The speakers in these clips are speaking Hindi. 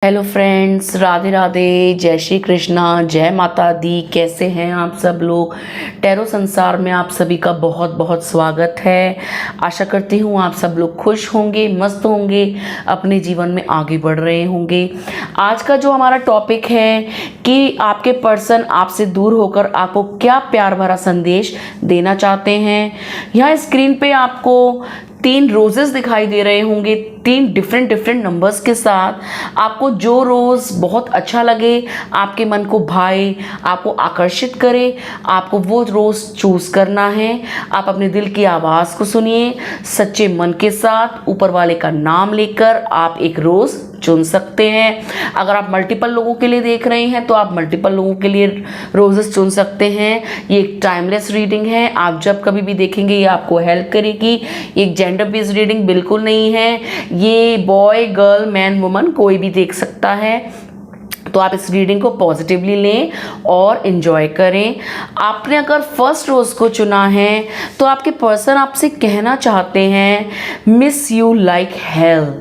हेलो फ्रेंड्स, राधे राधे, जय श्री कृष्णा, जय माता दी। कैसे हैं आप सब लोग। टैरो संसार में आप सभी का बहुत बहुत स्वागत है। आशा करती हूँ आप सब लोग खुश होंगे, मस्त होंगे, अपने जीवन में आगे बढ़ रहे होंगे। आज का जो हमारा टॉपिक है कि आपके पर्सन आपसे दूर होकर आपको क्या प्यार भरा संदेश देना चाहते हैं। यहाँ स्क्रीन पे आपको 3 रोजेस दिखाई दे रहे होंगे, 3 डिफरेंट नंबर्स के साथ। आपको जो रोज़ बहुत अच्छा लगे, आपके मन को भाए, आपको आकर्षित करे, आपको वो रोज़ चूज़ करना है। आप अपने दिल की आवाज़ को सुनिए, सच्चे मन के साथ ऊपर वाले का नाम लेकर आप एक रोज़ चुन सकते हैं। अगर आप मल्टीपल लोगों के लिए देख रहे हैं तो आप मल्टीपल लोगों के लिए रोजेस चुन सकते हैं। ये एक टाइमलेस रीडिंग है, आप जब कभी भी देखेंगे ये आपको हेल्प करेगी। ये एक जेंडर बेस्ड रीडिंग बिल्कुल नहीं है, ये बॉय गर्ल मैन वुमन कोई भी देख सकता है। तो आप इस रीडिंग को पॉजिटिवली लें और इन्जॉय करें। आपने अगर फर्स्ट रोज को चुना है तो आपके पर्सन आपसे कहना चाहते हैं मिस यू लाइक हेल।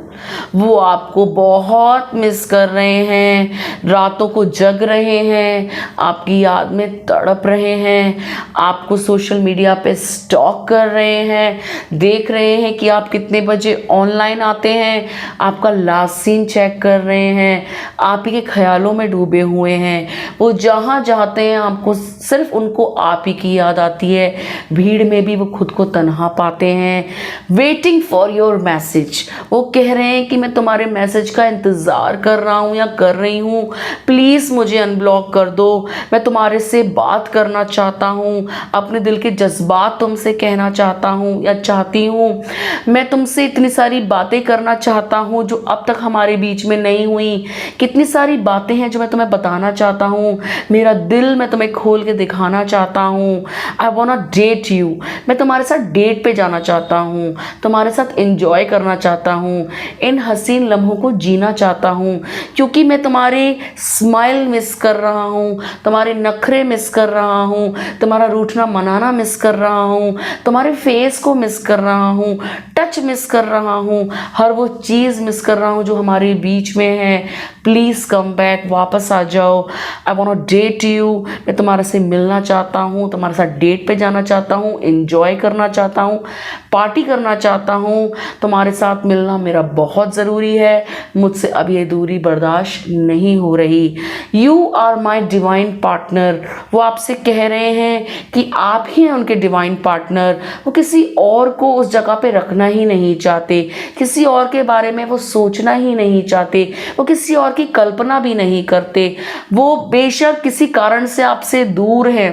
वो आपको बहुत मिस कर रहे हैं, रातों को जग रहे हैं, आपकी याद में तड़प रहे हैं, आपको सोशल मीडिया पे स्टॉक कर रहे हैं, देख रहे हैं कि आप कितने बजे ऑनलाइन आते हैं, आपका लास्ट सीन चेक कर रहे हैं, आप ही के ख्यालों में डूबे हुए हैं। वो जहाँ जाते हैं आपको सिर्फ उनको आप ही की याद आती है। भीड़ में भी वो खुद को तन्हा पाते हैं। वेटिंग फॉर योर मैसेज, वो कह रहे हैं कि मैं तुम्हारे मैसेज का इंतज़ार कर रहा हूँ या कर रही हूँ, प्लीज़ मुझे अनब्लॉक कर दो, मैं तुम्हारे से बात करना चाहता हूँ, अपने दिल के जज्बात तुमसे कहना चाहता हूँ या चाहती हूँ, मैं तुमसे इतनी सारी बातें करना चाहता हूँ जो अब तक हमारे बीच में नहीं हुई, कितनी सारी बातें हैं जो मैं तुम्हें बताना चाहता हूँ, मेरा दिल मैं तुम्हें खोल के दिखाना चाहता हूँ। I want to date you, मैं तुम्हारे साथ डेट पे जाना चाहता हूँ, तुम्हारे साथ एंजॉय करना चाहता हूँ, इन हसीन लम्हों को जीना चाहता हूँ, क्योंकि मैं तुम्हारे स्माइल मिस कर रहा हूँ, तुम्हारे नखरे मिस कर रहा हूँ, तुम्हारा रूठना मनाना मिस कर रहा हूँ, तुम्हारे फेस को मिस कर रहा हूँ, टच मिस कर रहा हूँ, हर वो चीज़ मिस कर रहा हूँ जो हमारे बीच में है। प्लीज़ कम बैक, वापस आ जाओ। I want to date you, मैं तुम्हारे से मिलना चाहता हूँ, तुम्हारे साथ डेट पे जाना चाहता हूँ, एंजॉय करना चाहता हूँ, पार्टी करना चाहता हूँ, तुम्हारे साथ मिलना मेरा बहुत ज़रूरी है, मुझसे अब ये दूरी बर्दाश्त नहीं हो रही। You are my divine partner, वो आपसे कह रहे हैं कि आप ही हैं उनके डिवाइन पार्टनर। वो किसी और को उस जगह पे रखना ही नहीं चाहते, किसी और के बारे में वो सोचना ही नहीं चाहते, वो किसी और की कल्पना भी नहीं करते। वो बेशक किसी कारण से आपसे दूर है,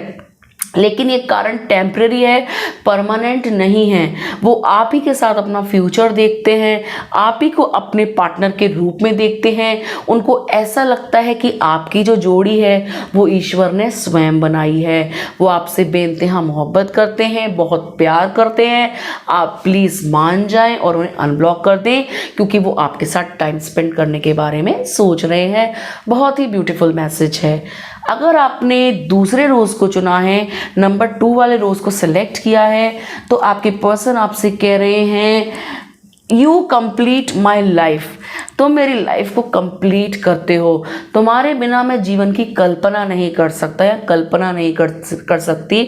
लेकिन ये कारण टेम्परेरी है, परमानेंट नहीं है। वो आप ही के साथ अपना फ्यूचर देखते हैं, आप ही को अपने पार्टनर के रूप में देखते हैं। उनको ऐसा लगता है कि आपकी जो जोड़ी है वो ईश्वर ने स्वयं बनाई है। वो आपसे बेइंतहा मोहब्बत करते हैं, बहुत प्यार करते हैं। आप प्लीज़ मान जाएं और उन्हें अनब्लॉक कर दें, क्योंकि वो आपके साथ टाइम स्पेंड करने के बारे में सोच रहे हैं। बहुत ही ब्यूटीफुल मैसेज है। अगर आपने दूसरे रोज़ को चुना है, नंबर 2 वाले रोज़ को सिलेक्ट किया है, तो आपके पर्सन आपसे कह रहे हैं यू कंप्लीट माई लाइफ, तुम मेरी लाइफ को कंप्लीट करते हो। तुम्हारे बिना मैं जीवन की कल्पना नहीं कर सकता या कल्पना नहीं कर सकती,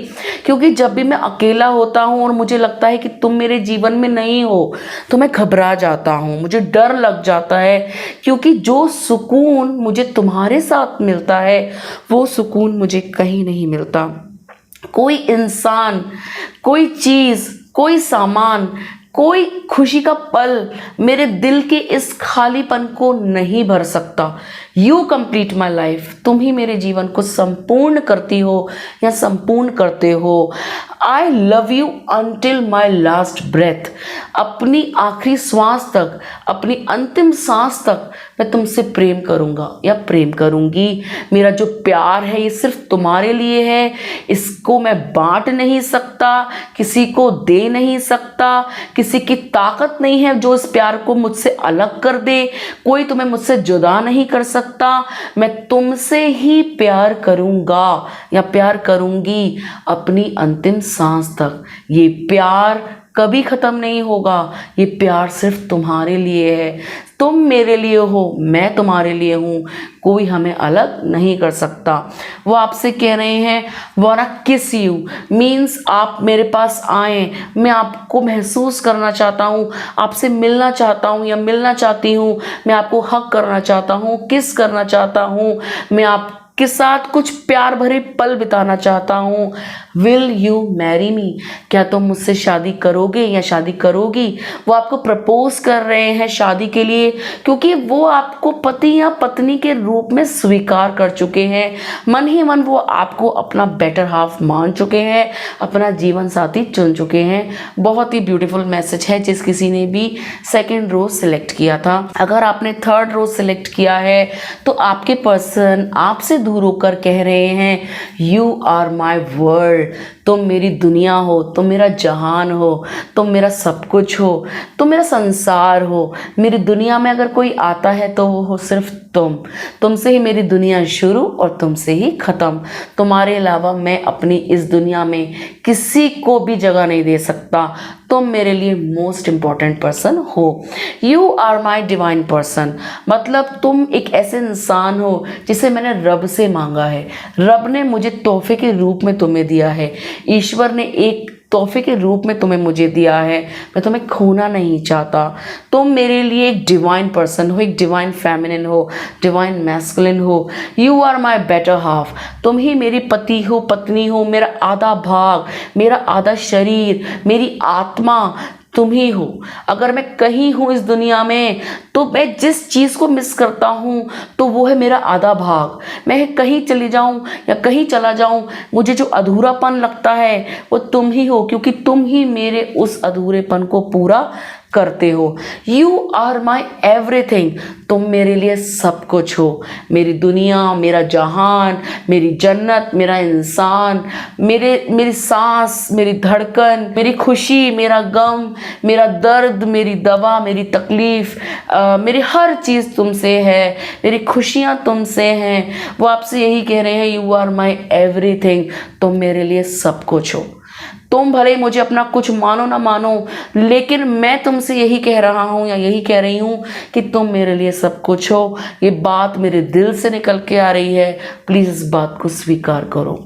क्योंकि जब भी मैं अकेला होता हूँ और मुझे लगता है कि तुम मेरे जीवन में नहीं हो तो मैं घबरा जाता हूँ, मुझे डर लग जाता है, क्योंकि जो सुकून मुझे तुम्हारे साथ मिलता है वो सुकून मुझे कहीं नहीं मिलता। कोई इंसान, कोई चीज़, कोई सामान, कोई खुशी का पल मेरे दिल के इस खालीपन को नहीं भर सकता। यू कंप्लीट माई लाइफ, तुम ही मेरे जीवन को संपूर्ण करती हो या संपूर्ण करते हो। I love you until my last breath, अपनी आखिरी श्वास तक, अपनी अंतिम सांस तक मैं तुमसे प्रेम करूँगा या प्रेम करूँगी। मेरा जो प्यार है ये सिर्फ तुम्हारे लिए है, इसको मैं बांट नहीं सकता, किसी को दे नहीं सकता, किसी की ताकत नहीं है जो इस प्यार को मुझसे अलग कर दे, कोई तुम्हें मुझसे जुदा नहीं कर सकता। मैं तुमसे ही प्यार करूँगा या प्यार करूँगी अपनी अंतिम सांस तक। ये प्यार कभी ख़त्म नहीं होगा, ये प्यार सिर्फ तुम्हारे लिए है। तुम मेरे लिए हो, मैं तुम्हारे लिए हूँ, कोई हमें अलग नहीं कर सकता। वो आपसे कह रहे हैं वाना किस यू, मीन्स आप मेरे पास आए, मैं आपको महसूस करना चाहता हूँ, आपसे मिलना चाहता हूँ या मिलना चाहती हूँ, मैं आपको हग करना चाहता हूँ, किस करना चाहता हूँ, मैं आपके साथ कुछ प्यार भरे पल बिताना चाहता हूँ। विल यू मैरी मी, क्या तुम मुझसे शादी करोगे या शादी करोगी। वो आपको प्रपोज कर रहे हैं शादी के लिए, क्योंकि वो आपको पति या पत्नी के रूप में स्वीकार कर चुके हैं। मन ही मन वो आपको अपना बेटर हाफ मान चुके हैं, अपना जीवन साथी चुन चुके हैं। बहुत ही ब्यूटीफुल मैसेज है जिस किसी ने भी सेकेंड रोज सिलेक्ट किया था। अगर आपने थर्ड रोज सिलेक्ट किया है तो आपके पर्सन आपसे दूर होकर कह रहे हैं यू आर माई वर्ल्ड, तुम मेरी दुनिया हो, तुम मेरा जहान हो, तुम मेरा सब कुछ हो, तुम मेरा संसार हो। मेरी दुनिया में अगर कोई आता है तो वो हो सिर्फ तुमसे ही मेरी दुनिया शुरू और तुमसे ही ख़त्म। तुम्हारे अलावा मैं अपनी इस दुनिया में किसी को भी जगह नहीं दे सकता। तुम मेरे लिए मोस्ट इम्पॉर्टेंट पर्सन हो। You are my divine person, मतलब तुम एक ऐसे इंसान हो जिसे मैंने रब से मांगा है। रब ने मुझे तोहफे के रूप में तुम्हें दिया है, ईश्वर ने एक तोहफे के रूप में तुम्हें मुझे दिया है। मैं तुम्हें खोना नहीं चाहता। तुम मेरे लिए एक डिवाइन पर्सन हो, एक डिवाइन फेमिनिन हो, डिवाइन मैस्कुलिन हो। You are my better half, तुम ही मेरी पति हो, पत्नी हो, मेरा आधा भाग, मेरा आधा शरीर, मेरी आत्मा तुम ही हो। अगर मैं कहीं हूँ इस दुनिया में तो मैं जिस चीज़ को मिस करता हूँ तो वो है मेरा आधा भाग। मैं कहीं चली जाऊँ या कहीं चला जाऊँ, मुझे जो अधूरापन लगता है वो तुम ही हो, क्योंकि तुम ही मेरे उस अधूरेपन को पूरा करते हो। यू आर माई एवरीथिंग, तुम मेरे लिए सब कुछ हो। मेरी दुनिया, मेरा जहान, मेरी जन्नत, मेरा इंसान, मेरी सांस, मेरी धड़कन, मेरी खुशी, मेरा गम, मेरा दर्द, मेरी दवा, मेरी तकलीफ़, मेरी हर चीज़ तुमसे है, मेरी खुशियाँ तुमसे हैं। वो आपसे यही कह रहे हैं यू आर माई एवरीथिंग, तुम मेरे लिए सब कुछ हो। तुम भले मुझे अपना कुछ मानो ना मानो, लेकिन मैं तुमसे यही कह रहा हूँ या यही कह रही हूँ कि तुम मेरे लिए सब कुछ हो। ये बात मेरे दिल से निकल के आ रही है, प्लीज़ इस बात को स्वीकार करो।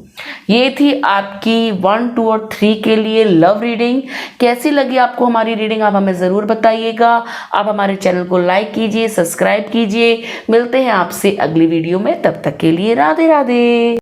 ये थी आपकी 1, 2 और 3 के लिए लव रीडिंग। कैसी लगी आपको हमारी रीडिंग, आप हमें ज़रूर बताइएगा। आप हमारे चैनल को लाइक कीजिए, सब्सक्राइब कीजिए। मिलते हैं आपसे अगली वीडियो में, तब तक के लिए राधे राधे।